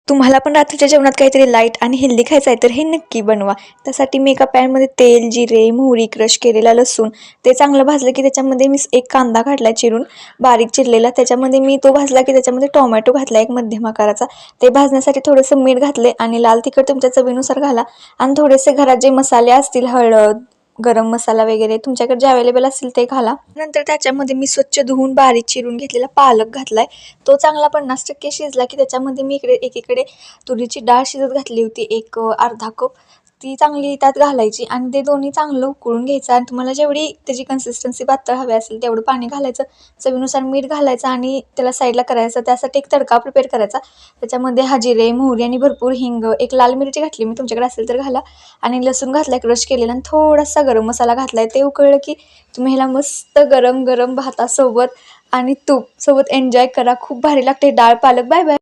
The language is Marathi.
तुम्हाला पण रात्रीच्या जेवणात काहीतरी लाईट आणि हेल्दी खायचं आहे तर हे नक्की बनवा. त्यासाठी मी एका पॅनमध्ये तेल, जिरे, मोहरी, क्रश केलेला लसूण ते चांगलं भाजलं की त्याच्यामध्ये मी एक कांदा घातला चिरून बारीक चिरलेला. त्याच्यामध्ये मी तो भाजला की त्याच्यामध्ये टोमॅटो घातला एक मध्यम आकाराचा. ते भाजण्यासाठी थोडंसं मीठ घातले आणि लाल तिखट तुमच्या चवीनुसार घाला आणि थोडेसे घरात जे मसाले असतील हळद, गरम मसाला वगैरे तुमच्याकडे जे अवेलेबल असतील ते घाला. नंतर त्याच्यामध्ये मी स्वच्छ धुवून बारीक चिरून घेतलेला पालक घातलाय. तो चांगला 50% शिजला की त्याच्यामध्ये मी एकीकडे तुरीची डाळ शिजत घातली होती एक अर्धा कप. ती चांगली त्यात घालायची आणि ते दोन्ही चांगलं उकळून घ्यायचं आणि तुम्हाला जेवढी त्याची कन्सिस्टन्सी पातळ हवी असेल तेवढं पाणी घालायचं. चवीनुसार मीठ घालायचं आणि त्याला साईडला करायचं. त्यासाठी एक तडका प्रिपेअर करायचा. त्याच्यामध्ये जिरे, मोहरी आणि भरपूर हिंग, एक लाल मिरची घातली मी, तुमच्याकडे असेल तर घाला आणि लसूण घातला क्रश केलेला आणि थोडासा गरम मसाला घातलाय. ते उकळलं की तुम्ही ह्याला मस्त गरम गरम भातासोबत आणि तूप सोबत एन्जॉय करा. खूप भारी लागते डाळ पालक. Bye bye.